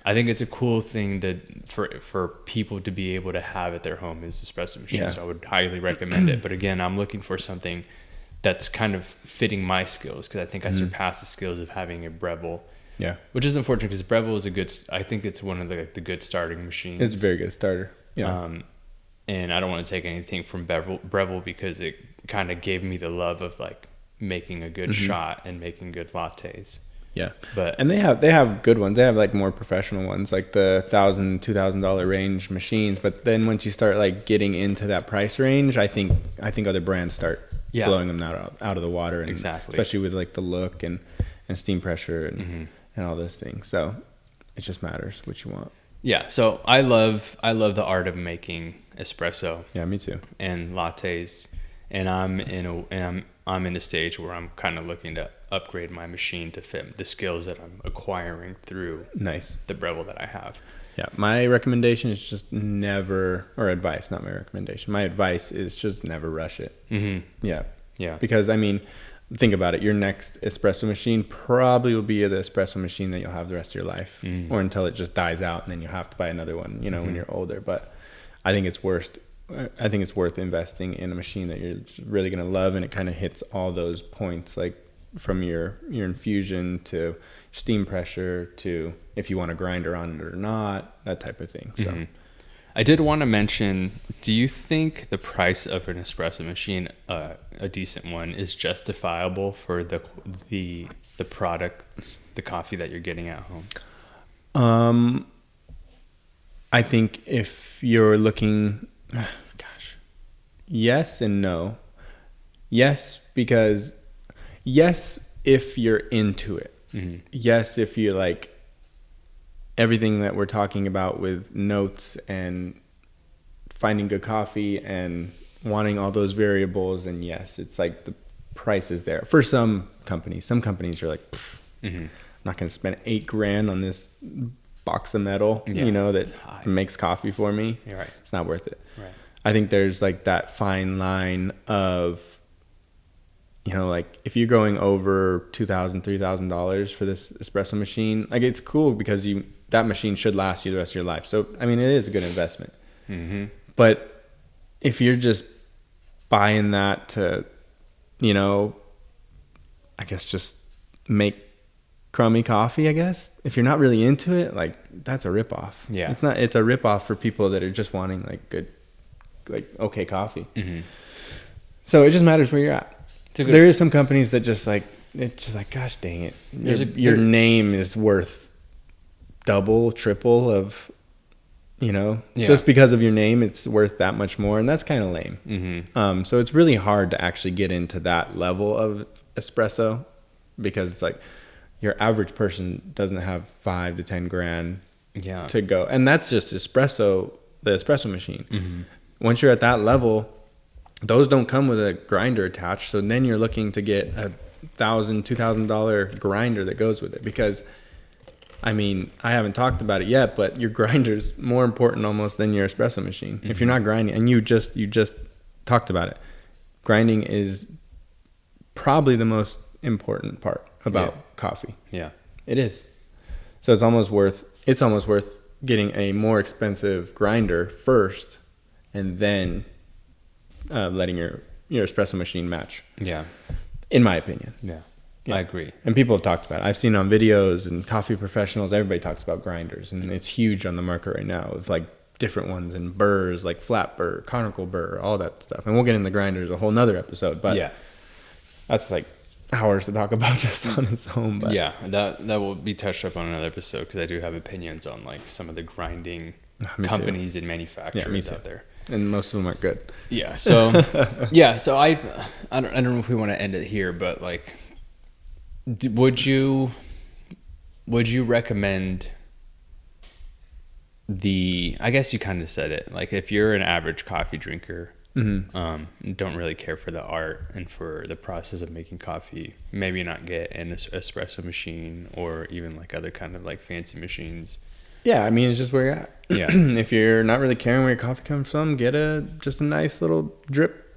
I think it's a cool thing for people to be able to have at their home is espresso machine. So I would highly recommend it. But again, I'm looking for something that's kind of fitting my skills, because I think I surpass the skills of having a Breville. Yeah, which is unfortunate, because Breville is I think it's one of the good starting machines. It's a very good starter. Yeah. And I don't want to take anything from Breville because it kind of gave me the love of like making a good shot and making good lattes. Yeah, and they have good ones. They have like more professional ones, like the $1,000-$2,000 range machines. But then once you start like getting into that price range, I think other brands start blowing them out of the water, and especially with like the look and steam pressure and all those things. So it just matters what you want. Yeah, so I love the art of making espresso. Yeah, me too. And lattes, and I'm in a stage where I'm kind of looking to upgrade my machine to fit the skills that I'm acquiring through the Breville that I have. Yeah, my recommendation is just never, or advice, not my recommendation. My advice is just never rush it. Yeah. Because I mean, think about it. Your next espresso machine probably will be the espresso machine that you'll have the rest of your life, or until it just dies out, and then you'll have to buy another one, when you're older. But I think it's worth investing in a machine that you're really going to love, and it kind of hits all those points, like from your infusion to steam pressure to if you want a grinder on it or not, that type of thing. So I did want to mention, do you think the price of an espresso machine, a decent one, is justifiable for the product, the coffee that you're getting at home? I think if you're looking, yes and no. Yes, because yes, if you're into it. Yes, if you like everything that we're talking about with notes and finding good coffee and wanting all those variables, and yes, it's like the price is there for some companies. Some companies are like, I'm not going to spend $8,000 on this box of metal, that makes coffee for me. You're right. It's not worth it. Right. I think there's like that fine line of like if you're going over $2,000-$3,000 for this espresso machine, like it's cool because that machine should last you the rest of your life. So I mean, it is a good investment. Mm-hmm. But if you're just buying that to, I guess just make crummy coffee, I guess, if you're not really into it, like that's a ripoff. Yeah, it's a ripoff for people that are just wanting like good, like okay coffee. Mm-hmm. So it just matters where you're at. There is some companies that just like, it's just like, gosh dang it, your name is worth double, triple of, just because of your name, it's worth that much more, and that's kind of lame. Mm-hmm. So it's really hard to actually get into that level of espresso, because it's like your average person doesn't have $5,000 to $10,000 to go, and that's just the espresso machine. Mm-hmm. Once you're at that level, those don't come with a grinder attached, so then you're looking to get a $1,000-$2,000 grinder that goes with it, because I mean, I haven't talked about it yet, but your grinder's more important almost than your espresso machine. Mm-hmm. If you're not grinding, and you just talked about it, grinding is probably the most important part about coffee. Yeah, it is. So it's almost worth getting a more expensive grinder first, and then letting your espresso machine match. Yeah, in my opinion. Yeah. I agree. And people have talked about it. I've seen on videos and coffee professionals, everybody talks about grinders, and it's huge on the market right now with like different ones and burrs, like flat burr, conical burr, all that stuff. And we'll get into grinders a whole nother episode, but that's like hours to talk about just on its own. But that will be touched up on another episode, because I do have opinions on like some of the grinding companies and manufacturers out there. And most of them aren't good. Yeah. So, so I don't know if we want to end it here, but like, would you recommend I guess you kind of said it, like if you're an average coffee drinker, don't really care for the art and for the process of making coffee, maybe not get an espresso machine or even like other kind of like fancy machines. Yeah, I mean, it's just where you're at. Yeah. If you're not really caring where your coffee comes from, get just a nice little drip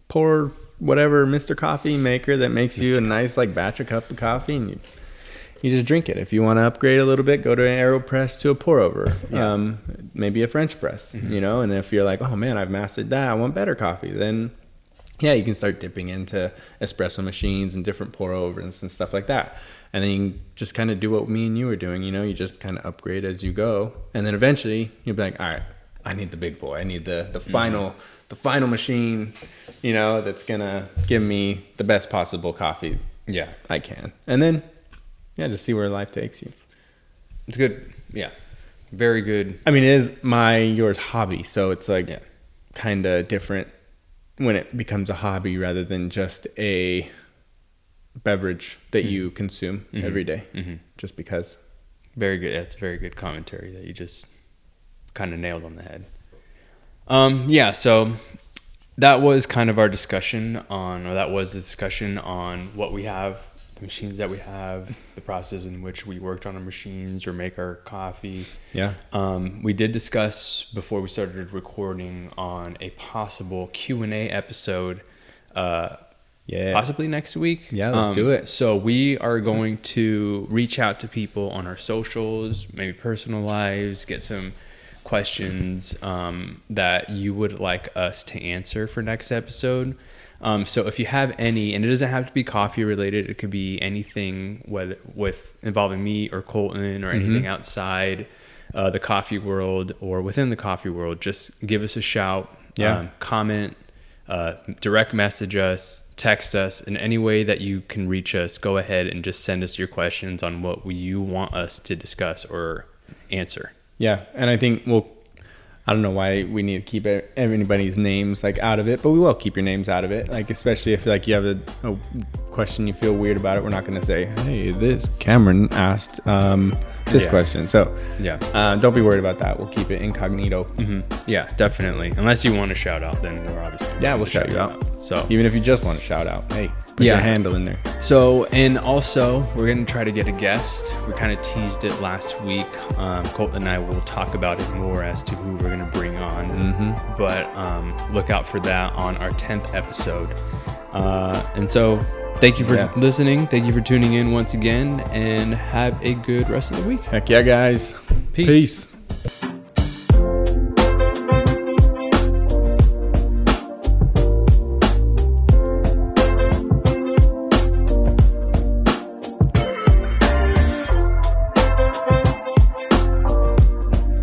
pour whatever Mr. Coffee maker that makes you a nice like batch of cup of coffee, and you just drink it. If you want to upgrade a little bit, go to an AeroPress to a pour over, maybe a French press, and if you're like, oh man, I've mastered that, I want better coffee, then you can start dipping into espresso machines and different pour overs and stuff like that. And then you can just kind of do what me and you were doing, you just kind of upgrade as you go, and then eventually you'll be like, all right, I need the big boy, I need the final machine, that's gonna give me the best possible coffee I can. And then just see where life takes you. It's good. Yeah, very good. I mean, it is yours hobby, so it's like kind of different when it becomes a hobby rather than just a beverage that you consume every day, just because. Very good. That's very good commentary that you just kind of nailed on the head. So that was kind of our discussion on what we have, the machines that we have, the process in which we worked on our machines or make our coffee. Yeah. We did discuss before we started recording on a possible Q&A episode, possibly next week. Yeah, let's do it. So we are going to reach out to people on our socials, maybe personal lives, get some questions that you would like us to answer for next episode. So if you have any, and it doesn't have to be coffee related, it could be anything with involving me or Colton or anything outside the coffee world or within the coffee world, just give us a shout, comment, direct message us, text us, in any way that you can reach us. Go ahead and just send us your questions on what you want us to discuss or answer. Yeah, and I think I don't know why we need to keep everybody's names like out of it, but we will keep your names out of it. Like, especially if like you have a question you feel weird about it, we're not going to say, hey, this Cameron asked this question. So don't be worried about that. We'll keep it incognito. Yeah, definitely. Unless you want to shout out, then we're obviously we'll shout you out. So even if you just want to shout out, hey, put your handle in there. So, and also we're going to try to get a guest. We kind of teased it last week. Colton and I will talk about it more as to who we're going to bring on. But look out for that on our 10th episode. And so thank you for listening. Thank you for tuning in once again, and have a good rest of the week. Heck yeah, guys. Peace.